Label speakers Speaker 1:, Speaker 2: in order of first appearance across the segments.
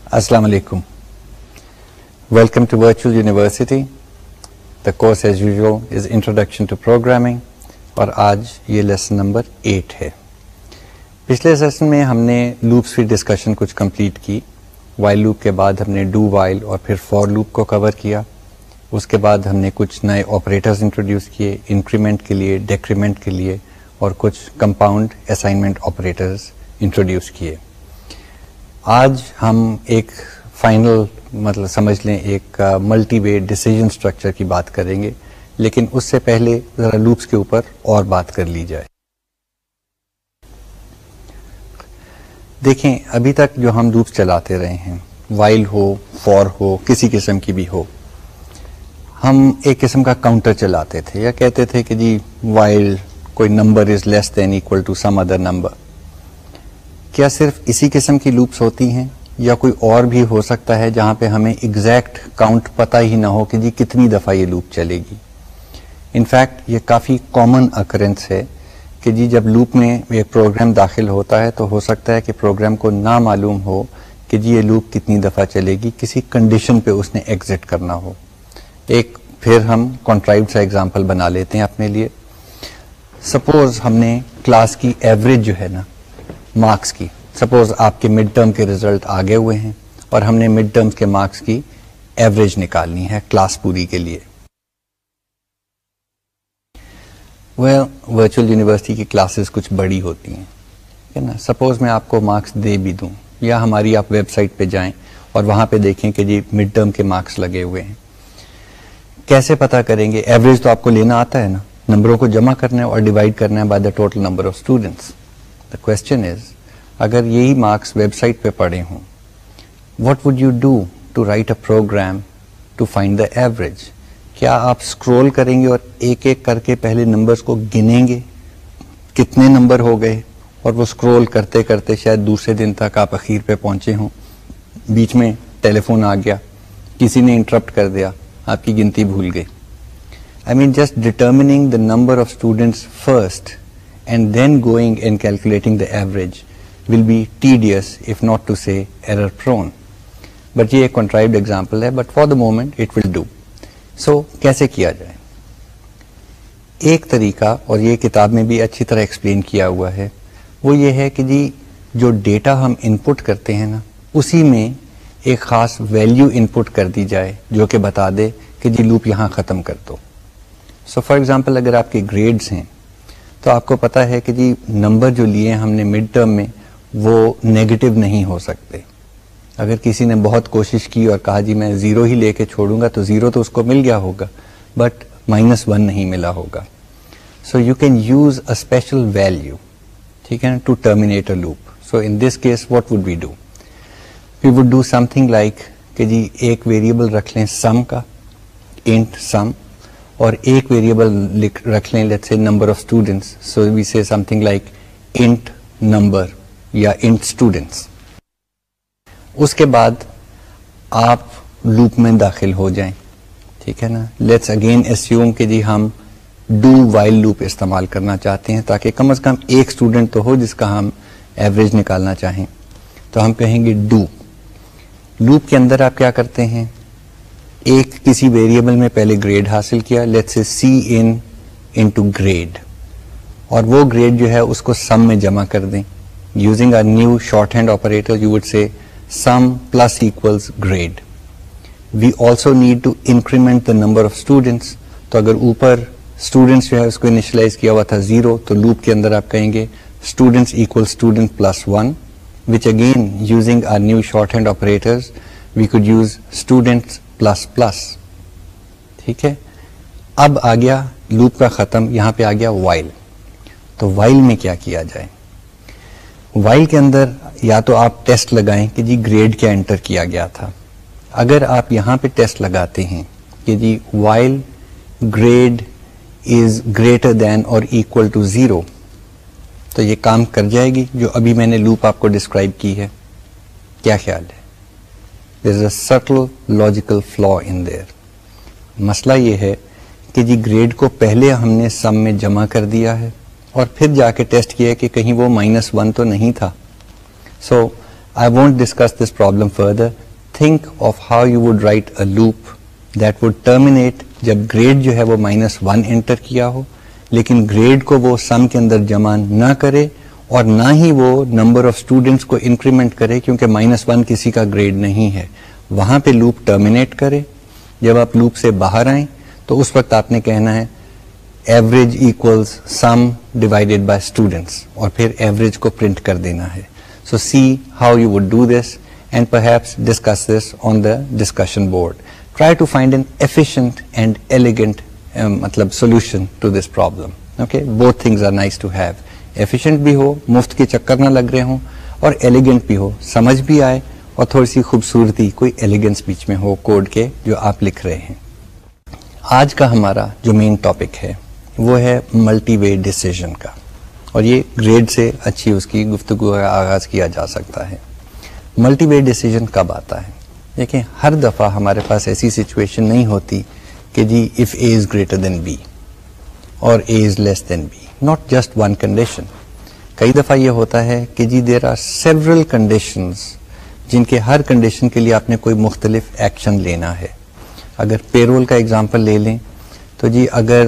Speaker 1: Assalamu alaikum. Welcome to Virtual University. The course as usual is Introduction to Programming اور آج یہ lesson number 8 ہے. پچھلے session میں ہم نے لوپس کی ڈسکشن کچھ کمپلیٹ کی. وائل لوپ کے بعد ہم نے ڈو وائل اور پھر فور لوپ کو کور کیا. اس کے بعد ہم نے کچھ نئے آپریٹرز انٹروڈیوس کیے انکریمنٹ کے لیے, ڈیکریمنٹ کے لیے, اور کچھ کمپاؤنڈ اسائنمنٹ آپریٹرز انٹروڈیوس کیے. آج ہم ایک فائنل مطلب سمجھ لیں ایک ملٹی وے ڈیسیجن اسٹرکچر کی بات کریں گے, لیکن اس سے پہلے ذرا لوپس کے اوپر اور بات کر لی جائے. دیکھیں ابھی تک جو ہم لوپس چلاتے رہے ہیں, وائل ہو, فور ہو, کسی قسم کی بھی ہو, ہم ایک قسم کا کاؤنٹر چلاتے تھے یا کہتے تھے کہ جی وائل کوئی number is less than equal to some other number. کیا صرف اسی قسم کی لوپس ہوتی ہیں یا کوئی اور بھی ہو سکتا ہے جہاں پہ ہمیں ایگزیکٹ کاؤنٹ پتہ ہی نہ ہو کہ جی کتنی دفعہ یہ لوپ چلے گی؟ انفیکٹ یہ کافی کامن اکرنس ہے کہ جی جب لوپ میں ایک پروگرام داخل ہوتا ہے تو ہو سکتا ہے کہ پروگرام کو نہ معلوم ہو کہ جی یہ لوپ کتنی دفعہ چلے گی, کسی کنڈیشن پہ اس نے ایگزٹ کرنا ہو. ایک پھر ہم کنٹرائیوڈ سا ایگزامپل بنا لیتے ہیں اپنے لیے. سپوز ہم نے کلاس کی ایوریج جو ہے نا مارکس کی, سپوز آپ کے مڈ ٹرم کے ریزلٹ آگے ہوئے ہیں اور ہم نے مڈ ٹرم کے مارکس کی ایوریج نکالنی ہے کلاس پوری کے لیے. ورچوئل یونیورسٹی کی کلاسز کچھ بڑی ہوتی ہیں نا. سپوز میں آپ کو مارکس دے بھی دوں یا ہماری آپ ویب سائٹ پہ جائیں اور وہاں پہ دیکھیں کہ جی مڈ ٹرم کے مارکس لگے ہوئے ہیں. کیسے پتا کریں گے؟ ایوریج تو آپ کو لینا آتا ہے نا, نمبروں کو جمع کرنا ہے اور ڈیوائڈ کرنا ہے by the total number of students. The question is, اگر یہی مارکس ویب سائٹ پہ پڑے ہوں, what would you do to write a program to find the average? کیا آپ اسکرول کریں گے اور ایک ایک کر کے پہلے نمبرز کو گنیں گے کتنے نمبر ہو گئے, اور وہ اسکرول کرتے کرتے شاید دوسرے دن تک آپ اخیر پہ پہنچے ہوں, بیچ میں ٹیلی فون آ گیا, کسی نے انٹرپٹ کر دیا, آپ کی گنتی بھول گئی. I mean just determining the number of students first and then going and calculating the average will be tedious if not to say error prone. But یہ ایک contrived example ہے, but for the moment it will do. So کیسے کیا جائے؟ ایک طریقہ, اور یہ کتاب میں بھی اچھی طرح ایکسپلین کیا ہوا ہے, وہ یہ ہے کہ جی جو ڈیٹا ہم انپٹ کرتے ہیں نا اسی میں ایک خاص ویلیو انپٹ کر دی جائے جو کہ بتا دے کہ جی لوپ یہاں ختم کر دو. سو فار ایگزامپل اگر آپ کے گریڈز ہیں تو آپ کو پتا ہے کہ جی نمبر جو لیے ہم نے مڈ ٹرم میں وہ نیگیٹو نہیں ہو سکتے. اگر کسی نے بہت کوشش کی اور کہا جی میں 0 ہی لے کے چھوڑوں گا تو 0 تو اس کو مل گیا ہوگا, بٹ -1 نہیں ملا ہوگا. So you can use a special value, ٹھیک ہے نا, to terminate a loop. So in this case what would we do? We would do something like کہ جی ایک ویریبل رکھ لیں سم کا, انٹ سم, اور ایک ویریبل رکھ لیں let's say number of students. So we say something like int number یا انٹ اسٹوڈینٹس. اس کے بعد آپ لوپ میں داخل ہو جائیں, ٹھیک ہے نا. لیٹس اگین اسیوم کہ جی ہم ڈو وائل لوپ استعمال کرنا چاہتے ہیں تاکہ کم از کم ایک اسٹوڈنٹ تو ہو جس کا ہم ایوریج نکالنا چاہیں. تو ہم کہیں گے ڈو. لوپ کے اندر آپ کیا کرتے ہیں, ایک کسی ویریبل میں پہلے گریڈ حاصل کیا, let's say C into grade, اور وہ گریڈ جو ہے اس کو سم میں جمع کر دیں. Using a new short hand operator you would say sum plus equals grade. We also need to increment the number of students. تو اگر اوپر students جو ہے اس کو initialize کیا ہوا تھا 0, تو لوپ کے اندر آپ کہیں گے students equals student plus 1, which again using our new shorthand operators we could use students plus plus. ٹھیک ہے. اب آ گیا لوپ کا ختم, یہاں پہ آ گیا while. تو while میں کیا کیا جائے؟ وائل کے اندر یا تو آپ ٹیسٹ لگائیں کہ جی گریڈ کیا انٹر کیا گیا تھا. اگر آپ یہاں پہ ٹیسٹ لگاتے ہیں کہ جی while grade is greater than or equal to 0, تو یہ کام کر جائے گی جو ابھی میں نے لوپ آپ کو ڈسکرائب کی ہے؟ کیا خیال ہے؟ دیر از اے سٹل لاجیکل فلا ان دیر. مسئلہ یہ ہے کہ جی گریڈ کو پہلے ہم نے سم میں جمع کر دیا ہے اور پھر جا کے ٹیسٹ کیا کہ کہیں وہ -1 تو نہیں تھا. سو I won't discuss this problem further. Think of how you would write a loop that would terminate جب گریڈ جو ہے وہ -1 انٹر کیا ہو, لیکن گریڈ کو وہ سم کے اندر جمع نہ کرے اور نہ ہی وہ نمبر آف اسٹوڈینٹس کو انکریمنٹ کرے, کیونکہ -1 کسی کا گریڈ نہیں ہے. وہاں پہ لوپ ٹرمینیٹ کرے. جب آپ لوپ سے باہر آئیں تو اس وقت آپ نے کہنا ہے average equals sum divided by students, اور پھر ایوریج کو پرنٹ کر دینا ہے. So see how you would do this and perhaps discuss this on the discussion board. Try to find an efficient and elegant solution to this problem. Okay, both things are nice to have. Efficient بھی ہو, مفت کے چکر نہ لگ رہے ہوں, اور elegant بھی ہو, سمجھ بھی آئے اور تھوڑی سی خوبصورتی, کوئی ایلیگنس بیچ میں ہو کوڈ کے جو آپ لکھ رہے ہیں. آج کا ہمارا جو مین ٹاپک ہے وہ ہے ملٹی وے ڈیسیژن کا, اور یہ گریڈ سے اچھی اس کی گفتگو کا آغاز کیا جا سکتا ہے. ملٹی وے ڈیسیژن کب آتا ہے؟ دیکھیں, ہر دفعہ ہمارے پاس ایسی سچویشن نہیں ہوتی کہ جی if A is greater than B or A is less than B, not just one condition. کئی دفعہ یہ ہوتا ہے کہ جی دیر آر سیورل کنڈیشنز جن کے ہر کنڈیشن کے لیے آپ نے کوئی مختلف ایکشن لینا ہے. اگر پے رول کا ایگزامپل لے لیں تو جی اگر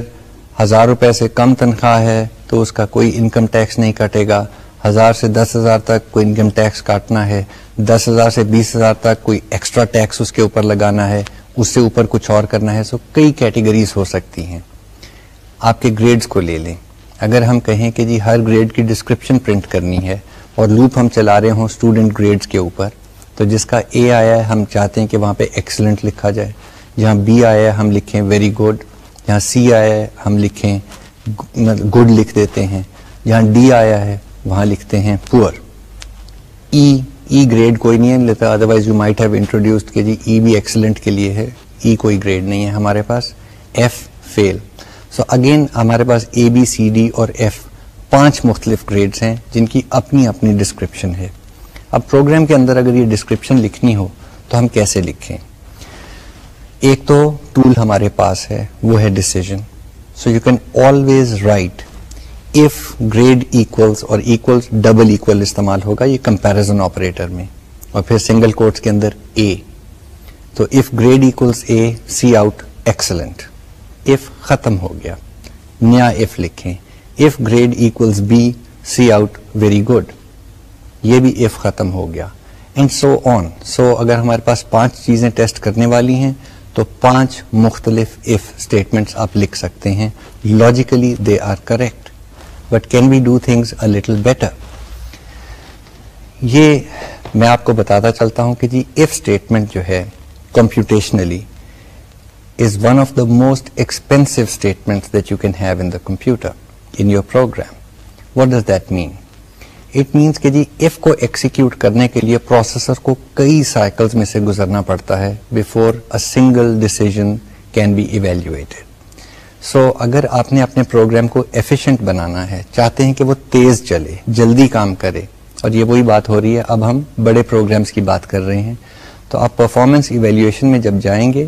Speaker 1: 1000 روپے سے کم تنخواہ ہے تو اس کا کوئی انکم ٹیکس نہیں کٹے گا. 1000 سے 10,000 تک کوئی انکم ٹیکس کاٹنا ہے. 10,000 سے 20,000 تک کوئی ایکسٹرا ٹیکس اس کے اوپر لگانا ہے. اس سے اوپر کچھ اور کرنا ہے. سو کئی کیٹیگریز ہو سکتی ہیں. آپ کے گریڈز کو لے لیں. اگر ہم کہیں کہ جی ہر گریڈ کی ڈسکرپشن پرنٹ کرنی ہے اور لوپ ہم چلا رہے ہوں اسٹوڈنٹ گریڈز کے اوپر, تو جس کا اے آیا ہے ہم چاہتے ہیں کہ وہاں پہ ایکسلنٹ لکھا جائے. جہاں بی آیا ہے ہم لکھیں ویری گڈ. جہاں سی آیا ہے ہم لکھیں گڈ لکھ دیتے ہیں. جہاں ڈی آیا ہے وہاں لکھتے ہیں پور. ای گریڈ کوئی نہیں ہے لیتا, otherwise you might have introduced کہ جی ای بھی ایکسلنٹ کے لیے ہے, ای کوئی گریڈ نہیں ہے ہمارے پاس. ایف فیل. سو اگین ہمارے پاس اے بی سی ڈی اور ایف 5 مختلف گریڈز ہیں جن کی اپنی اپنی ڈسکرپشن ہے. اب پروگرام کے اندر اگر یہ ڈسکرپشن لکھنی ہو تو ہم کیسے لکھیں؟ ایک تو ٹول ہمارے پاس ہے وہ ہے decision. So you can always right if grade equals, اور equals ڈبل ایکول استعمال ہوگا یہ کمپیریزن آپریٹر میں, اور پھر سنگل کوٹس کے اندر A. تو if grade equals A, see out excellent. if ختم ہو گیا, نیا if لکھیں. if grade equals B, see out very good. یہ بھی if ختم ہو گیا, and so on. so اگر ہمارے پاس 5 چیزیں ٹیسٹ کرنے والی ہیں تو 5 مختلف if statements آپ لکھ سکتے ہیں. logically they are correct. But can we do things a little better? یہ میں آپ کو بتاتا چلتا ہوں کہ جی if statement جو ہے computationally is one of the most expensive statements that you can have in the computer, in your program. What does that mean? It means کہ جی if کو execute کرنے کے لیے پروسیسر کو کئی cycles میں سے گزرنا پڑتا ہے before a single decision can be evaluated. سو اگر آپ نے اپنے پروگرام کو ایفیشینٹ بنانا ہے, چاہتے ہیں کہ وہ تیز چلے, جلدی کام کرے, اور یہ وہی بات ہو رہی ہے, اب ہم بڑے پروگرامز کی بات کر رہے ہیں, تو آپ پرفارمنس ایویلیویشن میں جب جائیں گے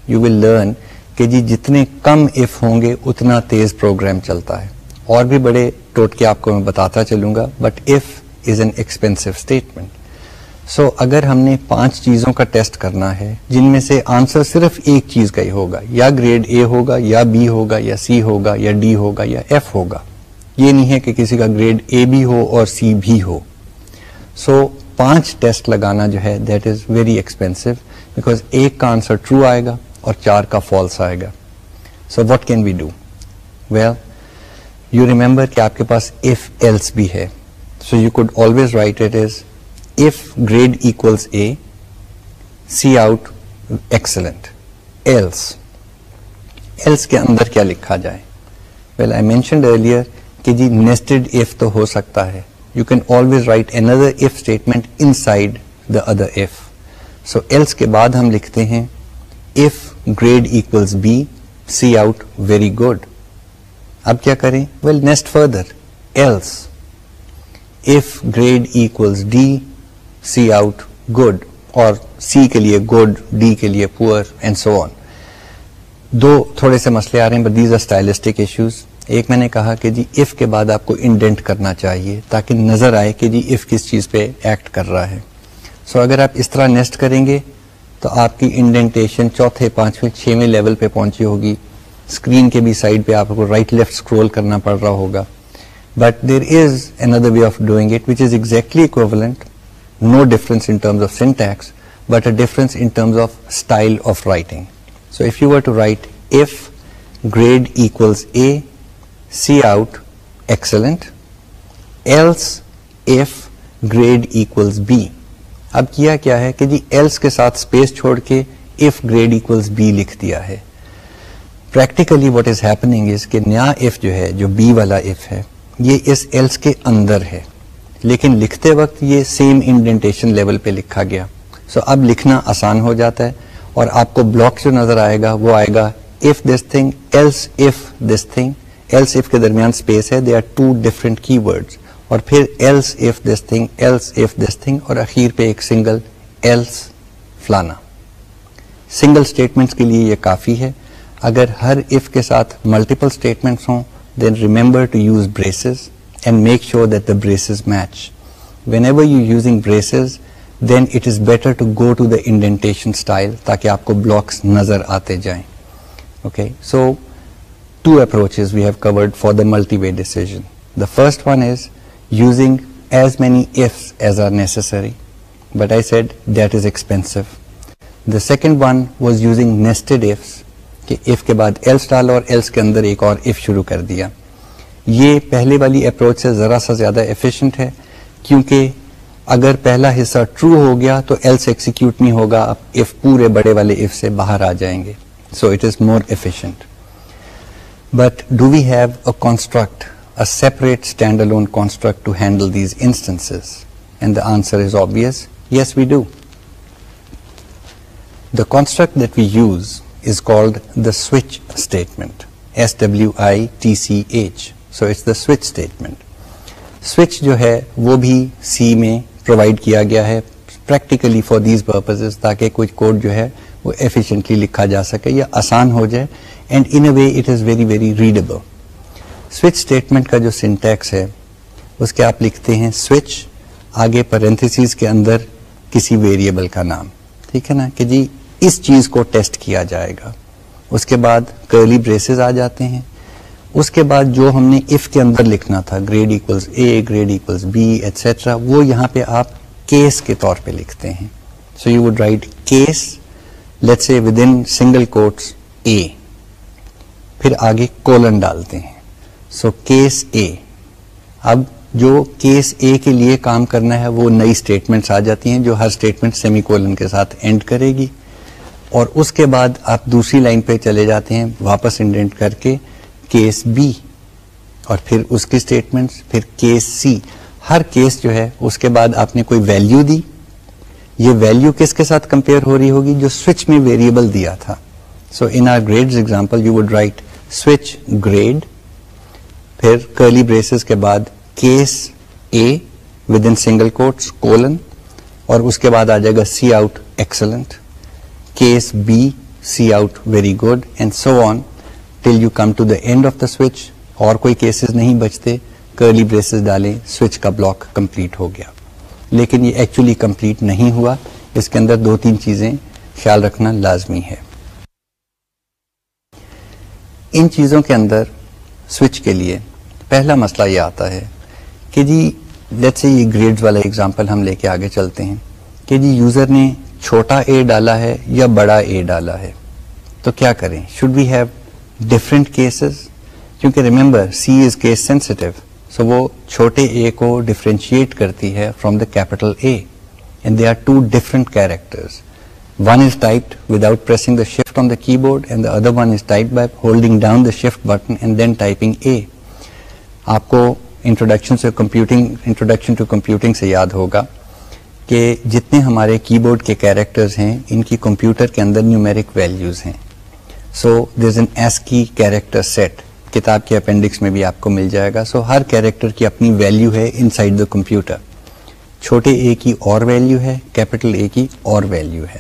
Speaker 1: یو ول لرن کہ جی جتنے کم ایف ہوں گے اتنا تیز پروگرام چلتا ہے. اور بھی بڑے ٹوٹکے آپ کو میں بتاتا چلوں گا, but if is an expensive statement. So اگر ہم نے 5 چیزوں کا ٹیسٹ کرنا ہے جن میں سے آنسر صرف ایک چیز کا ہی ہوگا, یا گریڈ اے ہوگا یا بی ہوگا یا سی ہوگا یا ڈی ہوگا یا ایف ہوگا, یہ نہیں ہے کہ کسی کا گریڈ اے بھی ہو اور سی بھی ہو. سو 5 ٹیسٹ لگانا جو ہے that is very expensive, because ایک کا آنسر ٹرو آئے گا اور 4 کا فالس آئے گا. So what can we do? Well you remember کہ آپ کے پاس اف ایلس بھی ہے. So you could always write it as if grade equals A, see out excellent. else کے اندر کیا لکھا جائے؟ well I mentioned earlier کہ جی nested if تو ہو سکتا ہے. you can always write another if statement inside the other if. so else کے بعد ہم لکھتے ہیں if grade equals B, see out very good. اب کیا کریں؟ well nest further. else if grade equals D, see out good, اور C کے لیے good, D کے لیے poor, and so on. 2 تھوڑے سے مسئلے آ رہے ہیں, but these are stylistic issues. ایک میں نے کہا کہ جی if کے بعد آپ کو انڈینٹ کرنا چاہیے تاکہ نظر آئے کہ جی if کس چیز پہ ایکٹ کر رہا ہے. سو اگر آپ اس طرح نیسٹ کریں گے تو آپ کی انڈینٹیشن چوتھے، پانچویں، چھویں لیول پہ پہنچی ہوگی. اسکرین کے بھی سائڈ پہ آپ کو رائٹ لیفٹ اسکرول کرنا پڑ رہا ہوگا. But there is another way of doing it which is exactly equivalent. No difference in terms of syntax but a difference in terms of style of writing. So if you were to write if grade equals A, C out excellent, else if grade equals B. اب کیا کیا ہے کہ جی else کے ساتھ space چھوڑ کے if grade equals B لکھ دیا ہے. Practically what is happening is کہ نیا if جو ہے، جو B والا if ہے، یہ اس else کے اندر ہے، لیکن لکھتے وقت یہ سیم انڈینٹیشن لیول پہ لکھا گیا. سو اب لکھنا آسان ہو جاتا ہے اور آپ کو بلاک جو نظر آئے گا وہ آئے گا if this thing, else if this thing. else if کے درمیان اسپیس ہے. they are two different keywords. اور پھر else if this thing, else if this thing, اور اخیر پہ ایک سنگل else فلانا. سنگل اسٹیٹمنٹس کے لیے یہ کافی ہے. اگر ہر if کے ساتھ ملٹیپل اسٹیٹمنٹس ہوں then remember to use braces and make sure that the braces match. whenever you're using braces then it is better to go to the indentation style تاکہ آپ کو بلاکس نظر آتے جائیں. Okay, so two approaches we have covered for the multi-way decision. The first one is using as many ifs as are necessary, but I said that is expensive. The second one was using nested ifs, کہ if کے بعد else ڈالا اور else کے اندر ایک اور if شروع کر دیا. یہ پہلے والی اپروچ سے ذرا سا زیادہ efficient ہے، کیونکہ اگر پہلا حصہ true ہو گیا تو else ایکسیکیوٹ نہیں ہوگا، اب if پورے بڑے والے if سے باہر آ جائیں گے. So it is more efficient. But do we have a construct, a separate standalone construct to handle these instances? And the answer is obvious. Yes, we do. The construct that we use is called the switch statement. SWITCH. So it's the switch statement. Switch جو ہے وہ بھی C میں provide کیا گیا ہے practically for these purposes تاکہ کوئی کوڈ جو ہے وہ ایفیشینٹلی لکھا جا سکے یا آسان ہو جائے. And in a way it is very very readable. Switch statement کا جو سنٹیکس ہے اس کے آپ لکھتے ہیں سوئچ، آگے پیرنتھیسز کے اندر کسی ویریبل کا نام، ٹھیک ہے نا، کہ جی اس چیز کو ٹیسٹ کیا جائے گا. اس کے بعد کرلی بریسز آ جاتے ہیں. اس کے بعد جو ہم نے اف کے اندر لکھنا تھا grade equals A, grade equals B et cetera, وہ یہاں پہ آپ کیس کے طور پہ لکھتے ہیں. So you would right case let's say within single quotes A, پھر آگے کولن ڈالتے ہیں. سو کیس اے. اب جو کیس اے کے لیے کام کرنا ہے وہ نئی اسٹیٹمنٹس آ جاتی ہیں جو ہر اسٹیٹمنٹ سیمی کولن کے ساتھ اینڈ کرے گی. اور اس کے بعد آپ دوسری لائن پہ چلے جاتے ہیں واپس انڈینٹ کر کے کیس بی، اور پھر اس کی اسٹیٹمنٹس، پھر کیس سی. ہر کیس جو ہے اس کے بعد آپ نے کوئی ویلیو دی. یہ ویلیو کس کے ساتھ کمپیئر ہو رہی ہوگی؟ جو سوئچ میں ویریبل دیا تھا. So in our grades example you would write switch grade, پھر کرلی بریسز کے بعد case A within single quotes colon, اور اس کے بعد آ جائے گا cout excellent, case B cout very good, and so on till you come to the end of the switch. اور کوئی کیسز نہیں بچتے، کرلی بریسز ڈالیں، سوئچ کا بلاک کمپلیٹ ہو گیا. لیکن یہ ایکچولی کمپلیٹ نہیں ہوا. اس کے اندر دو تین چیزیں خیال رکھنا لازمی ہے. ان چیزوں کے اندر سوئچ کے لیے پہلا مسئلہ یہ آتا ہے کہ جی لیٹس سے یہ گریڈز والا ایگزامپل ہم لے کے آگے چلتے ہیں کہ جی یوزر نے چھوٹا اے ڈالا ہے یا بڑا اے ڈالا ہے، تو کیا کریں؟ Should we have different cases? کیونکہ remember C is case sensitive. So وہ چھوٹے اے کو ڈفرینشیٹ کرتی ہے from the capital A, and they are two different characters. One is typed without pressing the shift on the keyboard and the other one is typed by holding down the shift button and then typing A. آپ کو introduction to computing سے یاد ہوگا کہ جتنے ہمارے کی board کے کیریکٹرز ہیں ان کی کمپیوٹر کے اندر نیومیرک ویلیوز ہیں. So there is an ASCII character set, کتاب کے اپینڈکس میں بھی آپ کو مل جائے گا. سو ہر کیریکٹر کی اپنی ویلیو ہے ان سائڈ دا کمپیوٹر. چھوٹے اے کی اور ویلیو ہے، کیپٹل اے کی اور ویلیو ہے.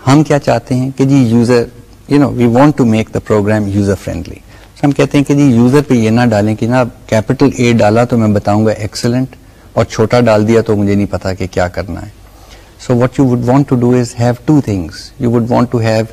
Speaker 1: ہم کیا چاہتے ہیں کہ جی user we want to make the program user friendly. ہم کہتے ہیں کہ جی یوزر پہ یہ نہ ڈالیں کہ نا کیپٹل اے ڈالا تو میں بتاؤں گا ایکسلنٹ، اور چھوٹا ڈال دیا تو مجھے نہیں پتا کہ کیا کرنا ہے. So what you would want to do is have two things. You would want to have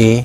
Speaker 1: A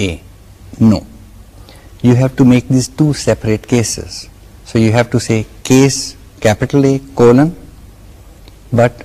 Speaker 1: A. No. You have to make these two separate cases. So you have to say case capital A colon, but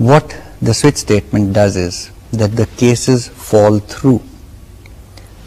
Speaker 1: What the switch statement does is that the cases fall through.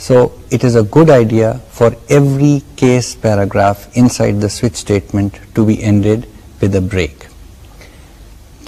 Speaker 1: So it is a good idea for every case paragraph inside the switch statement to be ended with a break.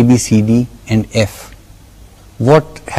Speaker 1: ABCD and F. What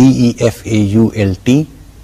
Speaker 1: DEFAULT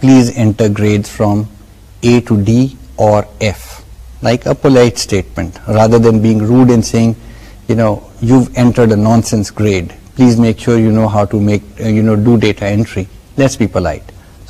Speaker 1: please enter grades from A to D or F, like a polite statement, rather than being rude and saying, you know, you've entered a nonsense grade, please make sure you know how to make do data entry. Let's be polite.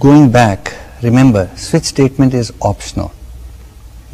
Speaker 1: Going back, remember switch statement is optional.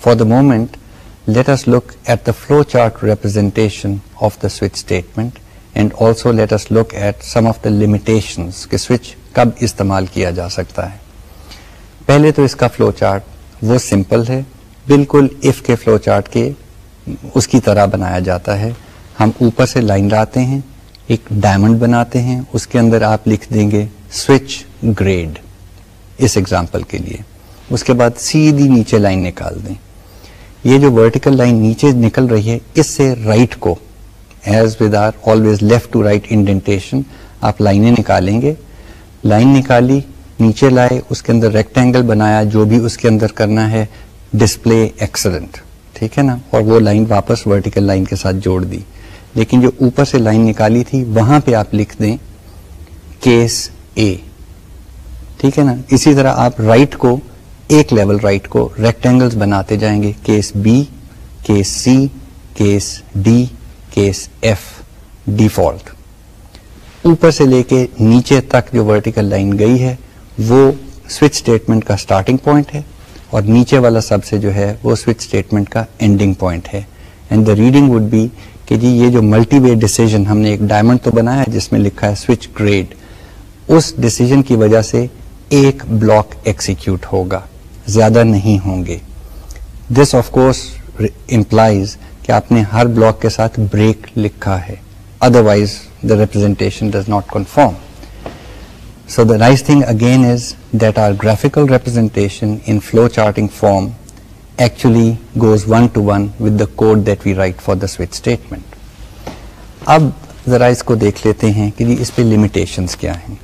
Speaker 1: For the moment, let us look at the flowchart representation of the switch statement and also let us look at some of the limitations کہ switch کب استعمال کیا جا سکتا ہے. پہلے تو اس کا فلو چارٹ وہ سمپل ہے, بالکل if کے فلو چارٹ کے اس کی طرح بنایا جاتا ہے. ہم اوپر سے لائن لاتے ہیں, ایک ڈائمنڈ بناتے ہیں, اس کے اندر آپ لکھ دیں گے سوئچ گریڈ اس ایگزامپل کے لیے. اس کے بعد سیدھی نیچے لائن نکال دیں. یہ جو ورٹیکل لائن نیچے نکل رہی ہے اس سے رائٹ کو as with are always left to right indentation آپ لائنیں نکالیں گے. لائن نکالی, نیچے لائے, اس کے اندر ریکٹینگل بنایا, جو بھی اس کے اندر کرنا ہے, ڈسپلے ایکسلنٹ, ٹھیک ہے نا, اور وہ لائن واپس ورٹیکل لائن کے ساتھ جوڑ دی. لیکن جو اوپر سے لائن نکالی تھی وہاں پہ آپ لکھ دیں کیس اے, ٹھیک ہے نا. اسی طرح آپ رائٹ کو ایک لیول رائٹ کو ریکٹینگلز بناتے جائیں گے, case B, case C, case D, case F, default. اوپر سے لے کے نیچے تک جو ورٹیکل لائن گئی ہے وہ سوئچ اسٹیٹمنٹ کا اسٹارٹنگ پوائنٹ ہے اور نیچے والا سب سے جو ہے وہ سوئچ اسٹیٹمنٹ کا اینڈنگ پوائنٹ ہے. And the reading would be کہ جی یہ جو ملٹی وے ڈیسیجن ہم نے ایک ڈائمنڈ تو بنایا ہے جس میں لکھا ہے سوئچ گریڈ, اس ڈیسیجن کی وجہ سے ایک بلاک ایکسیکیوٹ ہوگا, زیادہ نہیں ہوں گے. دس آف کورس امپلائز کہ آپ نے ہر بلاک کے ساتھ بریک لکھا ہے, otherwise the representation does not conform. So the nice thing again is that our graphical representation in flowcharting form actually goes one-to-one with the code that we write for the switch statement. اب ذرا اس کو دیکھ لیتے ہیں کہ جی اس پہ limitations کیا ہیں.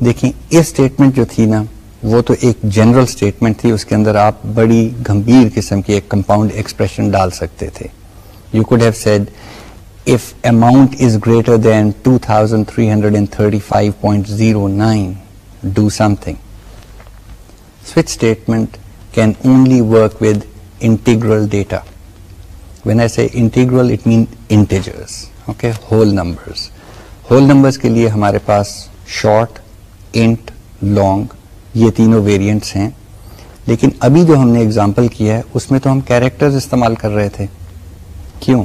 Speaker 1: دیکھیں if statement جو تھی نا وہ تو ایک جنرل اسٹیٹمنٹ تھی, اس کے اندر آپ بڑی گمبھیر قسم کی ایک کمپاؤنڈ ایکسپریشن ڈال سکتے تھے. You could have said if amount is greater than 2335.09, do something. Switch statement can only work with integral data. When I say integral, it means integers, okay, whole numbers. Whole numbers کے لیے ہمارے پاس short, int, long یہ تینوں variants ہیں. لیکن ابھی جو ہم نے ایگزامپل کیا ہے اس میں تو ہم کیریکٹرز استعمال کر رہے تھے. کیوں؟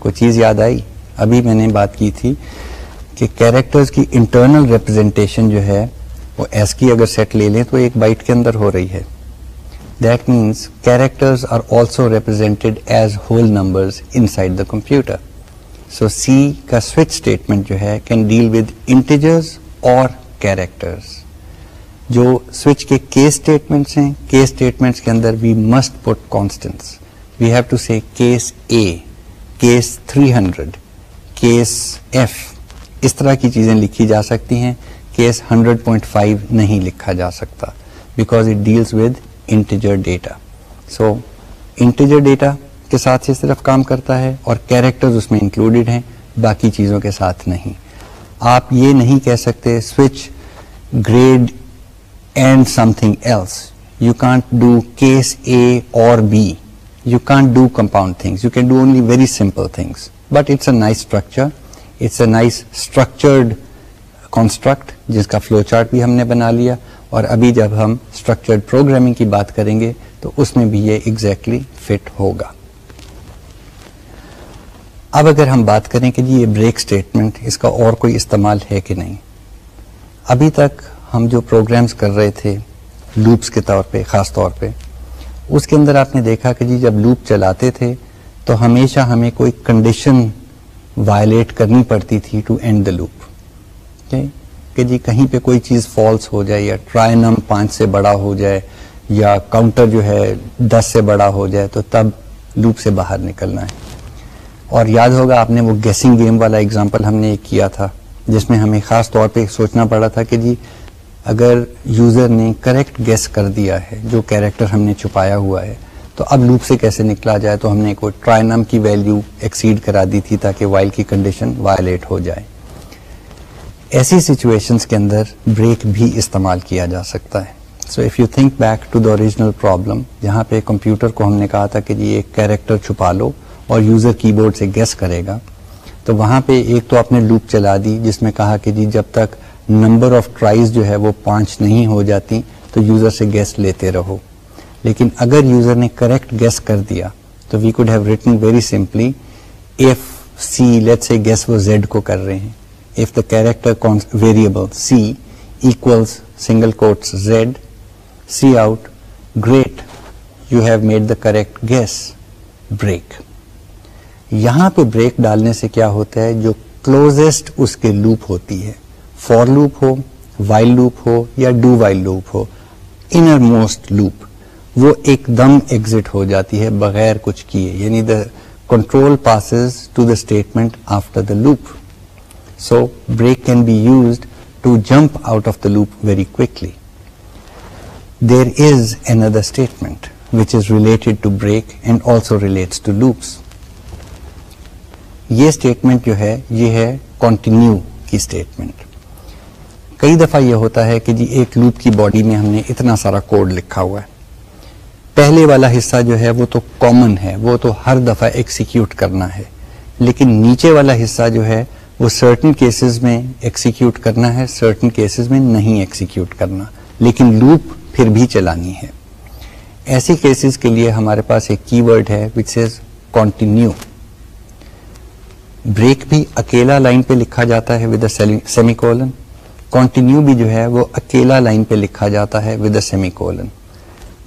Speaker 1: کوئی چیز یاد آئی؟ ابھی میں نے بات کی تھی کہ کیریکٹرز کی انٹرنل ریپرزینٹیشن جو ہے وہ ایس کی اگر سیٹ لے لیں تو ایک بائٹ کے اندر ہو رہی ہے. That means characters are also represented as whole numbers inside the computer. So C کا سوئچ اسٹیٹمنٹ جو ہے کین ڈیل ود انٹیجرز اور کیریکٹرز. جو سوئچ کے کیس اسٹیٹمنٹس ہیں, کیس اسٹیٹمنٹس کے اندر we must put constants. We have to say case A, case 300, case F, اس طرح کی چیزیں لکھی جا سکتی ہیں. کیس 100.5 نہیں لکھا جا سکتا because it deals with integer data. So integer data کے ساتھ یہ صرف کام کرتا ہے اور کیریکٹرز اس میں انکلوڈیڈ ہیں, باقی چیزوں کے ساتھ نہیں. آپ یہ نہیں کہہ سکتے switch grade and something else. You can't do case A or B. You can't do compound things. You can do only very simple things. But it's a nice structure. It's a nice structured construct جس کا flow chart بھی ہم نے بنا لیا. اور ابھی جب ہم structured programming کی بات کریں گے تو اس میں بھی یہ exactly fit ہوگا. اب اگر ہم بات کریں کہ جی یہ بریک اسٹیٹمنٹ اس کا اور کوئی استعمال ہے کہ نہیں. ابھی تک ہم جو پروگرامز کر رہے تھے لوپس کے طور پہ, خاص طور پہ اس کے اندر آپ نے دیکھا کہ جی جب لوپ چلاتے تھے تو ہمیشہ ہمیں کوئی کنڈیشن وائلیٹ کرنی پڑتی تھی ٹو اینڈ دا لوپ. کہ جی کہیں پہ کوئی چیز فالس ہو جائے یا ٹرائی نم 5 سے بڑا ہو جائے یا کاؤنٹر جو ہے 10 سے بڑا ہو جائے تو تب لوپ سے باہر نکلنا ہے. اور یاد ہوگا آپ نے وہ گیسنگ گیم والا ایگزامپل ہم نے کیا تھا جس میں ہمیں خاص طور پہ سوچنا پڑا تھا کہ جی اگر یوزر نے کریکٹ گیس کر دیا ہے جو کیریکٹر ہم نے چھپایا ہوا ہے تو اب لوپ سے کیسے نکلا جائے. تو ہم نے کوئی ٹرائی نم کی ویلیو ایکسیڈ کرا دی تھی تاکہ وائل کی کنڈیشن وائلیٹ ہو جائے. ایسی سچویشنز کے اندر بریک بھی استعمال کیا جا سکتا ہے. So if you think back to the original problem جہاں پہ کمپیوٹر کو ہم نے کہا تھا کہ جی ایک کیریکٹر چھپا لو اور یوزر کی بورڈ سے گیس کرے گا, تو وہاں پہ ایک تو آپ نے لوپ چلا دی جس میں کہا کہ جی جب تک نمبر آف ٹرائز جو ہے وہ 5 نہیں ہو جاتی تو یوزر سے گیس لیتے رہو. لیکن اگر یوزر نے کریکٹ گیس کر دیا تو we code have written very simply if C, let's say guess وہ زیڈ کو کر رہے ہیں، if the character variable c equals single quotes z, c out, great, you have made the correct guess, break. یہاں پہ break ڈالنے سے کیا ہوتا ہے، جو کلوزسٹ اس کے لوپ ہوتی ہے، فور لوپ ہو، وائل لوپ ہو یا ڈو وائل لوپ ہو، انر موسٹ لوپ، وہ ایک دم ایگزٹ ہو جاتی ہے بغیر کچھ کیے، یعنی the control passes to the statement after the loop. So break can be used to jump out of the loop very quickly. There is another statement which is related to break and also relates to loops. یہ statement جو ہے یہ ہے continue کی statement. کئی دفعہ یہ ہوتا ہے کہ جی ایک لوپ کی باڈی میں ہم نے اتنا سارا کوڈ لکھا ہوا ہے، پہلے والا حصہ جو ہے وہ تو کامن ہے، وہ تو ہر دفعہ ایکسیکیوٹ کرنا ہے، لیکن نیچے والا حصہ جو ہے وہ سرٹن کیسز میں ایکسیکیوٹ کرنا ہے، سرٹن کیسز میں نہیں ایکسیکیوٹ کرنا، لیکن لوپ پھر بھی چلانی ہے. ایسی کیسز کے لیے ہمارے پاس ایک کی ورڈ ہے وچ از کنٹینیو. بریک بھی اکیلا لائن پہ لکھا جاتا ہے with a semicolon, continue بھی جو ہے وہ اکیلا لائن پہ لکھا جاتا ہے with a semicolon.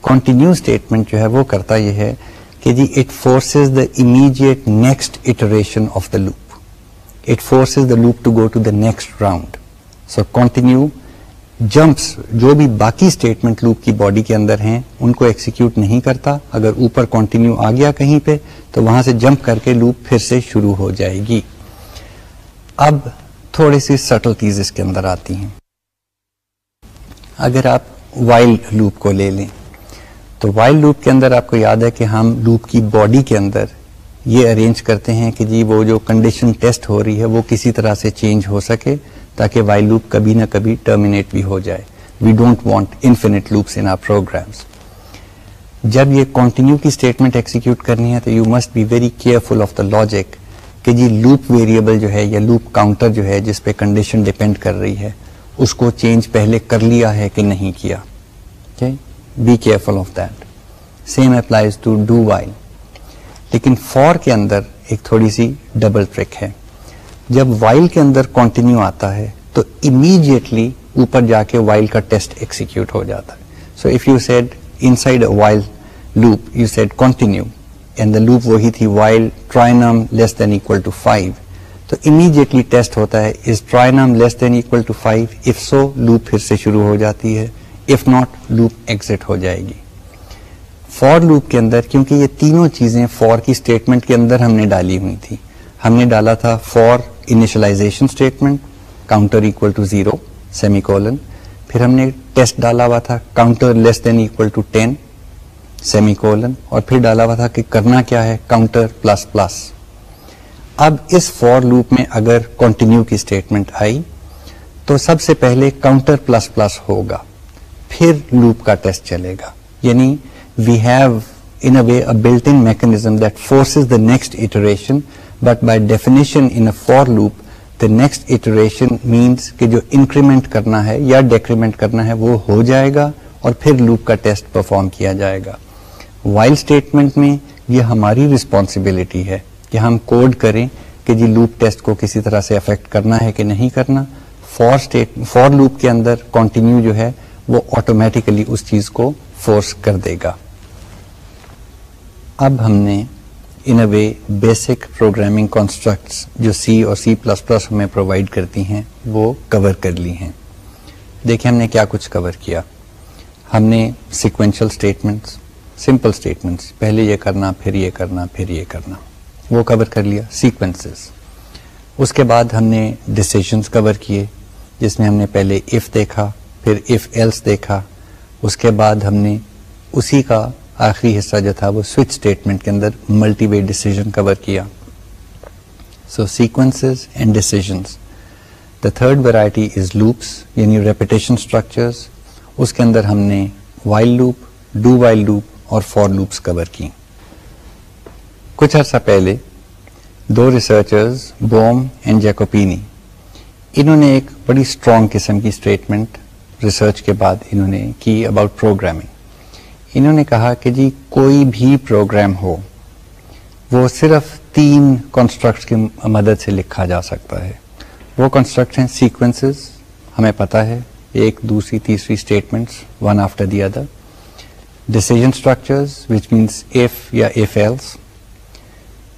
Speaker 1: Continue statement جو ہے وہ کرتا یہ ہے کہ جی it forces the immediate next iteration of the loop. It forces the loop to go to the next round. So continue jumps جو بھی باقی اسٹیٹمنٹ لوپ کی باڈی کے اندر ہیں ان کو ایکسیکیوٹ نہیں کرتا. اگر اوپر کنٹینیو آ گیا کہیں پہ تو وہاں سے جمپ کر کے لوپ پھر سے شروع ہو جائے گی. اب تھوڑی سی سٹلٹیز اس کے اندر آتی ہیں. اگر آپ وائل لوپ کو لے لیں تو وائل لوپ کے اندر آپ کو یاد ہے کہ ہم لوپ کی باڈی کے اندر یہ ارینج کرتے ہیں کہ جی وہ جو کنڈیشن ٹیسٹ ہو رہی ہے وہ کسی طرح سے چینج ہو سکے تاکہ وائل لوپ کبھی نہ کبھی ٹرمینیٹ بھی ہو جائے. We don't want infinite loops in our programs. جب یہ کنٹینیو کی اسٹیٹمنٹ ایکسیکیوٹ کرنی ہے تو you must be very careful of the logic کہ جی لوپ ویریبل جو ہے یا لوپ کاؤنٹر جو ہے جس پہ کنڈیشن ڈیپینڈ کر رہی ہے اس کو چینج پہلے کر لیا ہے کہ نہیں کیا. Be careful of that. Same applies to do while. لیکن فور کے اندر ایک تھوڑی سی ڈبل ٹرک ہے. جب وائل کے اندر کنٹینیو آتا ہے تو امیڈیٹلی اوپر جا کے وائل کا ٹیسٹ ایکسیکیوٹ ہو جاتا ہے. So if you said inside while loop you said continue and the loop وہی تھی وائل ٹرائنم لیس دین اکول ٹو 5 تو امیڈیٹلی ٹیسٹ ہوتا ہے از ٹرائنم less than equal to 5. If so loop پھر سے شروع ہو جاتی ہے، اف ناٹ لوپ ایگزٹ ہو جائے گی. فور لوپ کے اندر کیونکہ یہ تینوں چیزیں فور کی اسٹیٹمنٹ کے اندر ہم نے ڈالی ہوئی تھی. ہم نے ڈالا تھا for initialisation statement counter equal to 0 semicolon, پھر ہم نے ٹیسٹ ڈالا ہوا تھا counter less than equal to 10 semicolon, اور پھر ڈالا ہوا تھا کہ کرنا کیا ہے کاؤنٹر پلس پلس. اب اس فور لوپ میں اگر کنٹینیو کی اسٹیٹمنٹ آئی تو سب سے پہلے کاؤنٹر پلس پلس ہوگا، پھر لوپ کا ٹیسٹ چلے گا. یعنی we have in a way a built-in mechanism that forces the next iteration, but by definition in a for loop the next iteration means کہ جو increment کرنا ہے یا decrement کرنا ہے وہ ہو جائے گا اور پھر لوپ کا ٹیسٹ پرفارم کیا جائے گا. while statement میں یہ ہماری responsibility ہے کہ ہم کوڈ کریں کہ جی لوپ ٹیسٹ کو کسی طرح سے افیکٹ کرنا ہے کہ نہیں کرنا. for loop کے اندر continue جو ہے وہ آٹومیٹیکلی اس چیز کو فورس کر دے گا. اب ہم نے ان اے وے بیسک پروگرامنگ کانسٹرکٹس جو سی اور سی پلس پلس ہمیں پرووائڈ کرتی ہیں وہ کور کر لی ہیں. دیکھیں ہم نے کیا کچھ کور کیا. ہم نے سیکوینشل اسٹیٹمنٹس، سمپل اسٹیٹمنٹس، پہلے یہ کرنا پھر یہ کرنا پھر یہ کرنا، وہ کور کر لیا سیکوینسز. اس کے بعد ہم نے ڈیسیژنز کور کیے جس میں ہم نے پہلے اف دیکھا، پھر اف ایلس دیکھا. اس کے بعد ہم نے اسی کا آخری حصہ جو تھا وہ سوئچ اسٹیٹمنٹ کے اندر ملٹی وے ڈیسیژن کور کیا. So sequences and decisions. The third variety is loops یعنی ریپیٹیشن اسٹرکچرز. اس کے اندر ہم نے while loop, do while loop اور فور لوپس کور کی. کچھ عرصہ پہلے دو ریسرچرز بوم اینڈ جیکوپینی انہوں نے ایک بڑی اسٹرانگ قسم کی اسٹیٹمنٹ ریسرچ کے بعد انہوں نے کی اباؤٹ پروگرامنگ. انہوں نے کہا کہ جی کوئی بھی پروگرام ہو وہ صرف 3 کنسٹرکٹس کی مدد سے لکھا جا سکتا ہے. وہ کنسٹرکٹ ہیں سیکوینسز، ہمیں پتا ہے، ایک دوسری تیسری statements one after the other. Decision structures which means if یا if else,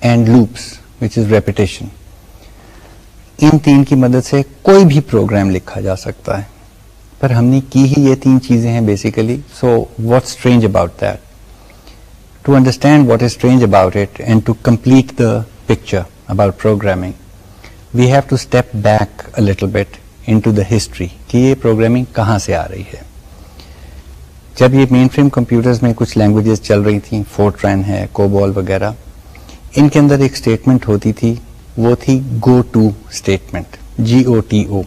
Speaker 1: and loops which is repetition. ان 3 کی مدد سے کوئی بھی پروگرام لکھا جا سکتا ہے. پر ہم نے کی ہی یہ 3 چیزیں ہیں basically. So what strange about that? To understand what is strange about it and to complete the picture about programming we have to step back a little bit into the history کہ یہ programming کہاں سے آ رہی ہے. جب یہ مین frame computers میں کچھ لینگویجز چل رہی تھیں، فورٹرین ہے، کوبول وغیرہ، ان کے اندر ایک اسٹیٹمنٹ ہوتی تھی، وہ تھی گو ٹو اسٹیٹمنٹ، GOTO،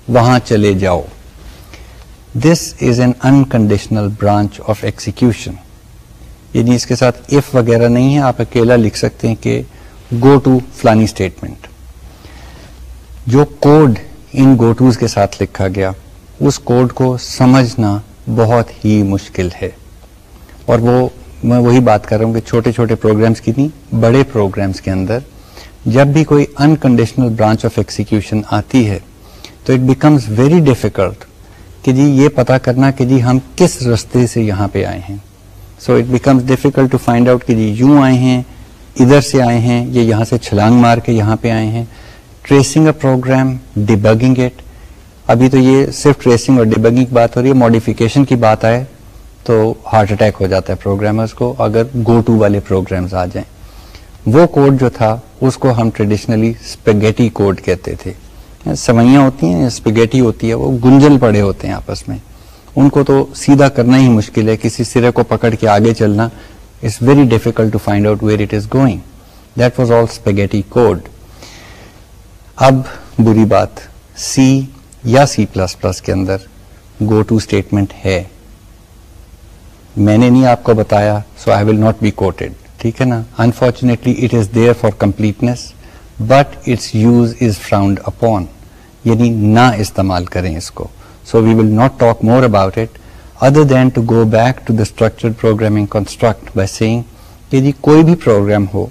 Speaker 1: وہاں چلے جاؤ. This is an unconditional branch of execution, یعنی اس کے ساتھ اف وغیرہ نہیں ہے، آپ اکیلا لکھ سکتے ہیں کہ گو ٹو فلانی اسٹیٹمنٹ. جو کوڈ ان گوٹوز کے ساتھ لکھا گیا اس کوڈ کو سمجھنا بہت ہی مشکل ہے. اور وہ میں وہی بات کر رہا ہوں کہ چھوٹے چھوٹے پروگرامز کی نہیں، بڑے پروگرامز کے اندر جب بھی کوئی انکنڈیشنل برانچ آف ایکسیکیوشن آتی ہے تو اٹ بیکمز ویری ڈیفیکلٹ کہ جی یہ پتا کرنا کہ جی ہم کس رستے سے یہاں پہ آئے ہیں. So it becomes difficult to find out کہ جی یوں آئے ہیں، ادھر سے آئے ہیں، یہ یہاں سے چھلانگ مار کے یہاں پہ آئے ہیں. Tracing a program, debugging it. ابھی تو یہ صرف ٹریسنگ اور ڈیبگنگ کی بات ہو رہی ہے، ماڈیفیکیشن کی بات آئے تو ہارٹ اٹیک ہو جاتا ہے پروگرامرز کو اگر گو ٹو والے پروگرامز آ جائیں. وہ کوڈ جو تھا اس کو ہم ٹریڈیشنلی اسپیگیٹی کوڈ کہتے تھے. سوئیاں ہوتی ہیں، اسپیگیٹی ہوتی ہے، وہ گنجل پڑے ہوتے ہیں آپس میں، ان کو تو سیدھا کرنا ہی مشکل ہے. کسی سرے کو پکڑ کے آگے چلنا it's very difficult to find out where it is going. That was all spaghetti code. اب بری بات، سی یا C++ کے اندر گو ٹو اسٹیٹمنٹ ہے. میں نے نہیں آپ کو بتایا، so I will not be quoted, ٹھیک ہے نا. Unfortunately it is there for completeness but its use is frowned upon, یعنی نہ استعمال کریں اس کو. So we will not talk more about it other than to go back to the structured programming construct by seeing کہ جی کوئی بھی پروگرام ہو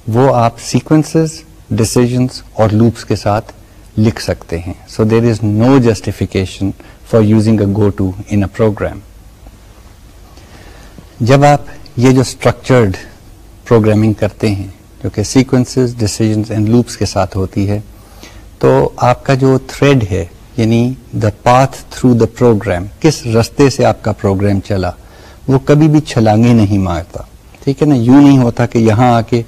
Speaker 1: وہ آپ سیکوینسز، ڈیسیژنز اور لوپس کے ساتھ لکھ سکتے ہیں. So there is no justification for using a go to in a program. جب آپ یہ جو اسٹرکچرڈ پروگرامنگ کرتے ہیں جو کہ سیکوینسز، ڈیسیژنز اینڈ لوپس کے ساتھ ہوتی ہے، تو آپ کا جو تھریڈ ہے یعنی the path through the program, کس رستے سے آپ کا پروگرام چلا، وہ کبھی بھی چھلانگیں نہیں مارتا. ٹھیک ہے نا. یوں نہیں ہوتا کہ یہاں آ کے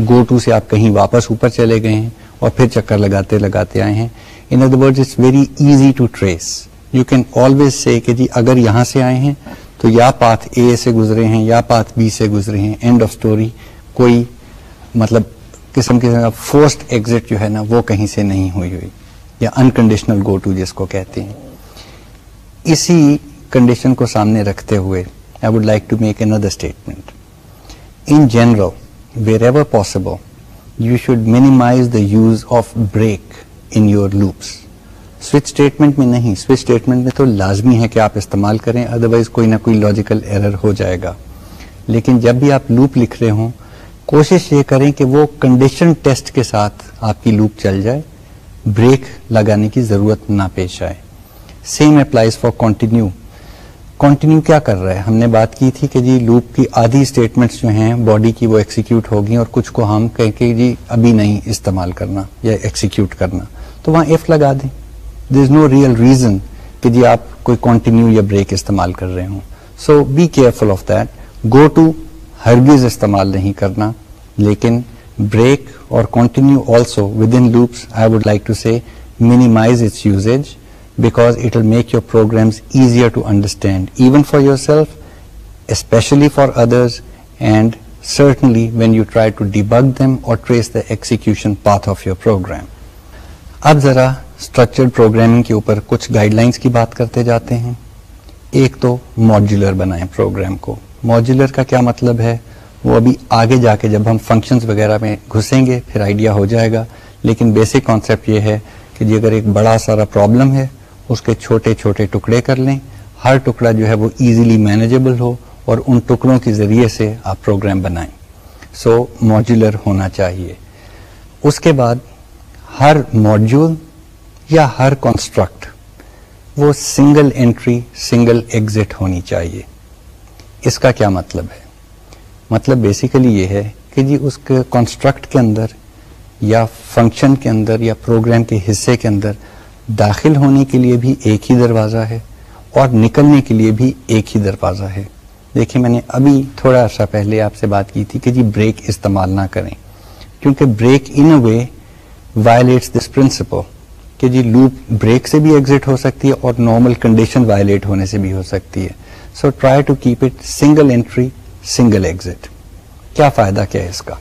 Speaker 1: گو ٹو سے آپ کہیں واپس اوپر چلے گئے ہیں اور پھر چکر لگاتے لگاتے آئے ہیں. In other words it's very easy to trace. You can always say کہ جی اگر یہاں سے آئے ہیں تو یا پاتھ اے سے گزرے ہیں یا پاتھ بی سے گزرے ہیں، اینڈ آف اسٹوری. کوئی مطلب قسم کے فورسڈ ایگزٹ جو ہے نا وہ کہیں سے نہیں ہوئی یا انکنڈیشنل گو ٹو جس کو کہتے ہیں. اسی کنڈیشن کو سامنے رکھتے ہوئے I would like to make another statement. In general, wherever possible, you should minimize the use of break in your loops. Switch statement میں نہیں، سوئچ اسٹیٹمنٹ میں تو لازمی ہے کہ آپ استعمال کریں، ادروائز کوئی نہ کوئی لاجیکل ایرر ہو جائے گا. لیکن جب بھی آپ لوپ لکھ رہے ہوں کوشش یہ کریں کہ وہ کنڈیشن ٹیسٹ کے ساتھ آپ کی لوپ چل جائے، بریک لگانے کی ضرورت نہ پیش آئے. Same applies for continue. Continue کیا کر رہا ہے؟ ہم نے بات کی تھی کہ جی لوپ کی آدھی اسٹیٹمنٹس جو ہیں باڈی کی وہ ایکسیکیوٹ ہوگی اور کچھ کو ہم کہیں کہ جی ابھی نہیں استعمال کرنا یا ایکسیکیوٹ کرنا، تو وہاں ایف لگا دیں. دیر از نو ریئل ریزن کہ جی آپ کوئی کنٹینیو یا بریک استعمال کر رہے ہوں. So be careful of that. Go to ہرگز استعمال نہیں کرنا، لیکن بریک اور continue also within loops I would like to say minimize its usage because it will make your programs easier to understand, even for yourself, especially for others, and certainly when you try to debug them or trace the execution path of your program. اب ذرا structured programming کے اوپر کچھ guide lines کی بات کرتے جاتے ہیں. ایک تو ماڈیولر بنائیں پروگرام کو. ماڈیولر کا کیا مطلب ہے وہ ابھی آگے جا کے جب ہم فنکشنز وغیرہ میں گھسیں گے پھر آئیڈیا ہو جائے گا، لیکن بیسک کانسیپٹ یہ ہے کہ جی اگر ایک بڑا سارا پرابلم ہے اس کے چھوٹے چھوٹے ٹکڑے کر لیں، ہر ٹکڑا جو ہے وہ ایزیلی مینیجیبل ہو اور ان ٹکڑوں کے ذریعے سے آپ پروگرام بنائیں. سو ماڈیولر ہونا چاہیے. اس کے بعد ہر ماڈیول یا ہر کنسٹرکٹ وہ سنگل انٹری سنگل ایگزٹ ہونی چاہیے. اس کا کیا مطلب ہے؟ مطلب بیسیکلی یہ ہے کہ جی اس کے کنسٹرکٹ کے اندر یا فنکشن کے اندر یا پروگرام کے حصے کے اندر داخل ہونے کے لیے بھی ایک ہی دروازہ ہے اور نکلنے کے لیے بھی ایک ہی دروازہ ہے. دیکھیں میں نے ابھی تھوڑا عرصہ پہلے آپ سے بات کی تھی کہ جی بریک استعمال نہ کریں, کیونکہ break in a way violates this principle کہ جی لوپ بریک سے بھی ایگزٹ ہو سکتی ہے اور نارمل کنڈیشن وائلیٹ ہونے سے بھی ہو سکتی ہے. So try to keep it single entry single exit. کیا فائدہ کیا ہے اس کا؟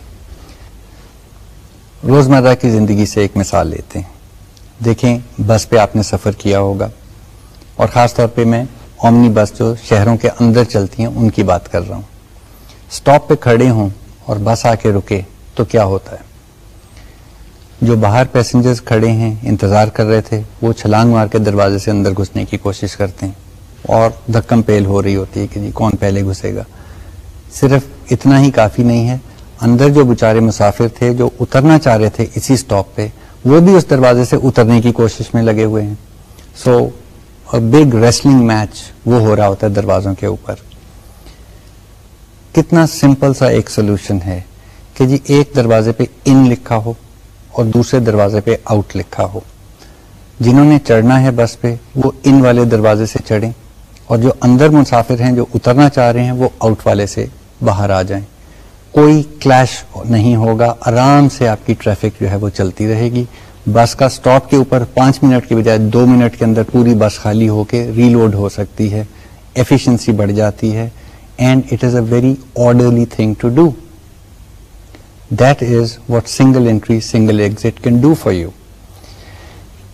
Speaker 1: روزمرہ کی زندگی سے ایک مثال لیتے ہیں. دیکھیں بس پہ آپ نے سفر کیا ہوگا, اور خاص طور پہ میں اومنی بس جو شہروں کے اندر چلتی ہیں ان کی بات کر رہا ہوں. اسٹاپ پہ کھڑے ہوں اور بس آ کے رکے تو کیا ہوتا ہے؟ جو باہر پیسنجرز کھڑے ہیں انتظار کر رہے تھے وہ چھلانگ مار کے دروازے سے اندر گھسنے کی کوشش کرتے ہیں اور دھکم پیل ہو رہی ہوتی ہے کہ جی کون پہلے گھسے گا. صرف اتنا ہی کافی نہیں ہے, اندر جو بیچارے مسافر تھے جو اترنا چاہ رہے تھے اسی اسٹاپ پہ وہ بھی اس دروازے سے اترنے کی کوشش میں لگے ہوئے ہیں. سو بگ ریسلنگ میچ وہ ہو رہا ہوتا ہے دروازوں کے اوپر. کتنا سمپل سا ایک سولوشن ہے کہ جی ایک دروازے پہ ان لکھا ہو اور دوسرے دروازے پہ آؤٹ لکھا ہو. جنہوں نے چڑھنا ہے بس پہ وہ ان والے دروازے سے چڑھیں اور جو اندر مسافر ہیں جو اترنا چاہ رہے ہیں وہ آؤٹ والے سے باہر آ جائیں. کوئی کلیش نہیں ہوگا, آرام سے آپ کی ٹریفک جو ہے وہ چلتی رہے گی. بس کا سٹاپ کے اوپر 5 منٹ کے بجائے 2 منٹ کے اندر پوری بس خالی ہو کے ری لوڈ ہو سکتی ہے. ایفیشنسی بڑھ جاتی ہے and it is a very orderly thing to do. That is what single entry, single exit can do for you.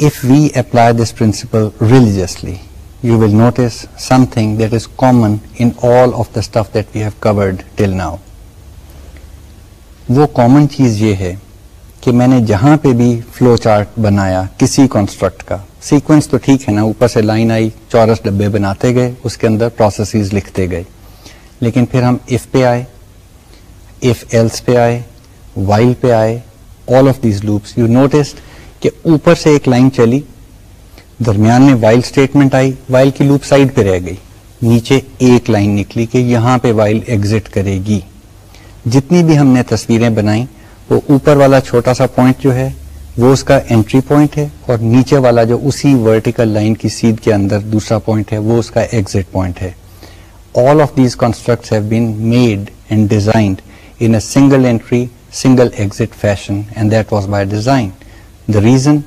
Speaker 1: If we apply this principle religiously, you will notice something that is common in all of the stuff that we have covered till now. وہ common چیز یہ ہے کہ میں نے جہاں پہ بھی فلو چارٹ بنایا کسی کنسٹرکٹ کا, سیکوینس تو ٹھیک ہے نا, اوپر سے لائن آئی, چورس ڈبے بناتے گئے, اس کے اندر پروسیسز لکھتے گئے, لیکن پھر ہم if پہ آئے, if else پہ آئے, وائل پہ آئے, all of these loops you noticed کہ اوپر سے ایک لائن چلی, درمیان میں وائل اسٹیٹمنٹ آئی, وائل کی لوپ سائڈ پہ رہ گئی, نیچے ایک لائن نکلی کہ یہاں پہ وائل ایگزٹ کرے گی. جتنی بھی ہم نے تصویریں بنائیں وہ اوپر والا چھوٹا سا پوائنٹ جو ہے وہ اس کا انٹری پوائنٹ ہے, اور نیچے والا جو اسی ورٹیکل لائن کی سیدھ کے اندر دوسرا پوائنٹ ہے وہ اس کا ایگزٹ پوائنٹ ہے. All of these constructs have been made and designed in a single entry single exit fashion and that was by design. The reason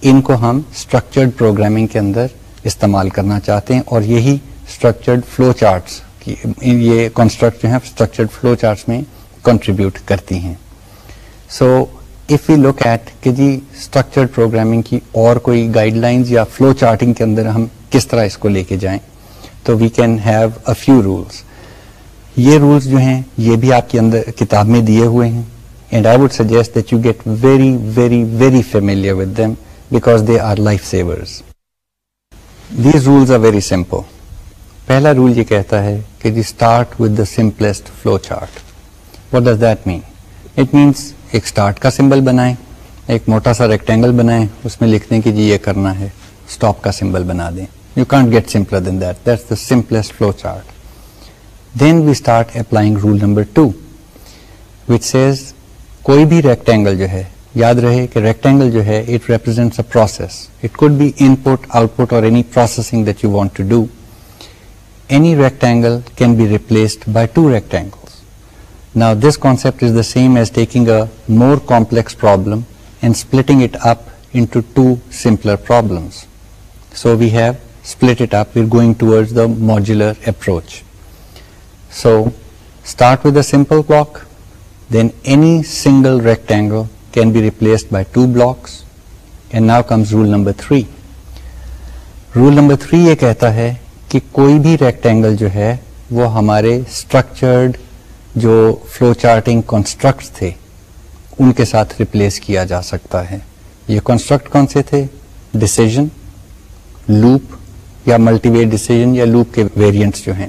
Speaker 1: ان کو ہم structured programming کے اندر استعمال کرنا چاہتے ہیں, اور یہی structured flow charts کی یہ construct جو ہیں structured flow charts میں contribute کرتی ہیں. So if we look at کہ جی structured programming کی اور کوئی گائیڈ لائنز یا flow charting کے اندر ہم کس طرح اس کو لے کے جائیں, تو we can have a few rules. یہ رولز جو ہیں یہ بھی آپ کے اندر کتاب میں دیے ہوئے ہیں, and I would suggest that you get very very very familiar with them because they are life savers. These rules are very simple. پہلا رول یہ کہتا ہے کہ جی start with the simplest flow chart. What does that mean? It means ایک start کا symbol بنائیں, ایک موٹا سا ریکٹینگل بنائیں, اس میں لکھ دیں کہ جی یہ کرنا ہے, اسٹاپ کا سمبل بنا دیں. You can't get simpler than that. That's the simplest flow chart. Then we start applying rule number 2, which says کوئی بھی ریکٹینگل جو ہے, یاد رہے کہ ریکٹینگل جو ہے it represents a process. It could be input, output or any processing that you want to do. Any rectangle can be replaced by 2 rectangles. Now this concept is the same as taking a more complex problem and splitting it up into 2 simpler problems. So we have split it up. We're going towards the modular approach. So start with a simple block, then any single rectangle can be replaced by 2 blocks, and now comes rule number 3. Rule number 3 یہ کہتا ہے کہ کوئی بھی rectangle جو ہے وہ ہمارے structured جو فلو چارٹنگ کنسٹرکٹس تھے ان کے ساتھ ریپلیس کیا جا سکتا ہے. یہ کنسٹرکٹ کون سے تھے؟ ڈیسیژن, لوپ یا ملٹی وے ڈیسیژن یا لوپ کے ویریئنٹس جو ہیں.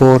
Speaker 1: 4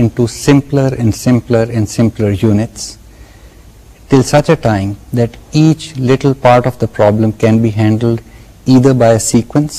Speaker 1: into simpler and simpler and simpler units till such a time that each little part of the problem can be handled either by a sequence,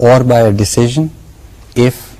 Speaker 1: or by a decision, if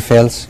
Speaker 1: if else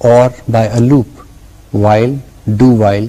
Speaker 1: or by a loop, while, do while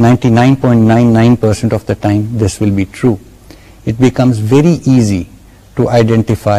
Speaker 1: 99.99% of the time this will be true. It becomes very easy to identify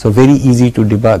Speaker 1: So very easy to debug.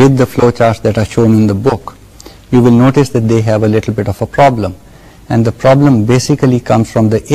Speaker 1: with the flow charts that are shown in the book, you will notice that they have a little bit of a problem. And the problem basically comes from the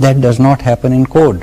Speaker 1: That does not happen in code.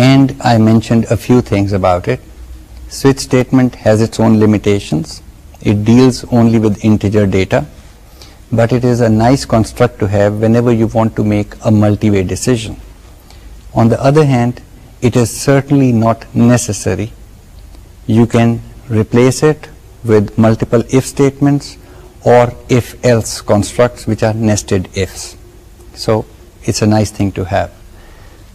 Speaker 1: And I mentioned a few things about it. Switch statement has its own limitations. It deals only with integer data, but it is a nice construct to have whenever you want to make a multi-way decision. On the other hand, it is certainly not necessary. You can replace it with multiple if statements or if else constructs which are nested ifs. So it's a nice thing to have.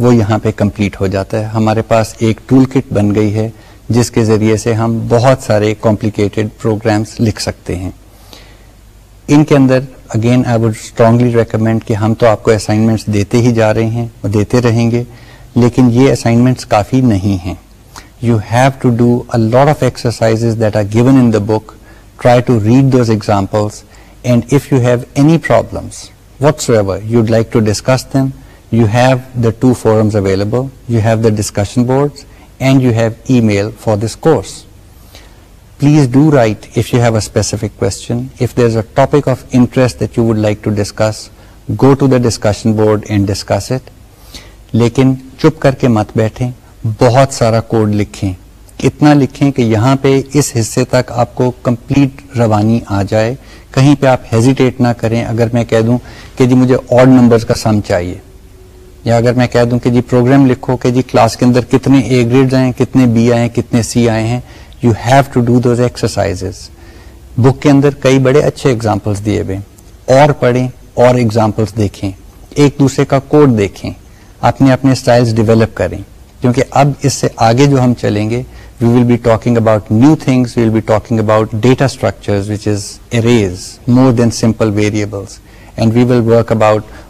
Speaker 1: وہ یہاں پہ complete ہو جاتا ہے. ہمارے پاس ایک tool kit بن گئی ہے جس کے ذریعے سے ہم بہت سارے کمپلیکیٹڈ پروگرامس لکھ سکتے ہیں. ان کے اندر again I would strongly recommend کہ ہم تو آپ کو اسائنمنٹس دیتے ہی جا رہے ہیں اور دیتے رہیں گے, لیکن یہ اسائنمنٹس کافی نہیں ہیں. You have to do a lot of exercises that are given in the book. Try to read those examples, and if you have any problems whatsoever, you'd like to discuss them, you have the 2 forums available. You have the discussion boards and you have email for this course. Please do write if you have a specific question. If there's a topic of interest that you would like to discuss, go to the discussion board and discuss it. لیکن چپ کر کے مت بیٹھیں, بہت سارا code لکھیں, اتنا لکھیں کہ یہاں پہ اس حصے تک آپ کو کمپلیٹ روانی آ جائے. کہیں پہ آپ ہیزیٹیٹ نہ کریں. اگر میں کہہ دوں کہ جی مجھے آڈ نمبرز کا سم چاہیے, یا اگر میں کہہ دوں کہ جی پروگرام لکھو کہ جی کلاس کے اندر کتنے اے گریڈز آئے ہیں, کتنے بی آئے ہیں, کتنے سی آئے ہیں, you have to do those exercises. Book کے اندر کئی بڑے اچھے ایگزامپلس دیے ہوئے, اور پڑھیں اور ایگزامپلس دیکھیں, ایک دوسرے کا کوڈ دیکھیں, اپنے اسٹائلز ڈیولپ کریں. کیونکہ اب اس سے آگے جو ہم چلیں گے, we will be talking about new things, we will be talking about data structures which is arrays more than simple variables, and we will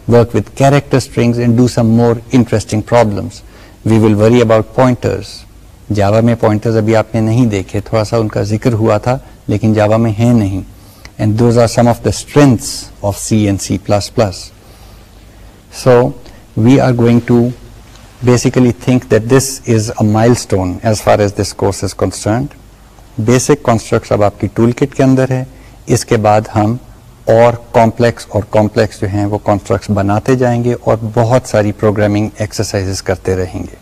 Speaker 1: work with character strings and do some more interesting problems. We will worry about pointers. جاوا میں pointers ابھی آپ نے نہیں دیکھے, تھوڑا سا ان کا ذکر ہوا تھا لیکن جاوا میں ہیں نہیں, and those are some of the strengths of C and C++. So we are going to basically think that this is a milestone as far as this course is concerned. Basic constructs اب آپ کی tool kit کے اندر ہے, اس کے بعد ہم اور complex جو ہیں وہ کنسٹرکٹس بناتے جائیں گے اور بہت ساری پروگرامنگ ایکسرسائزز کرتے رہیں گے.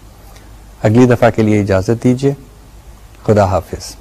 Speaker 1: اگلی دفعہ کے لیے اجازت دیجیے. خدا حافظ.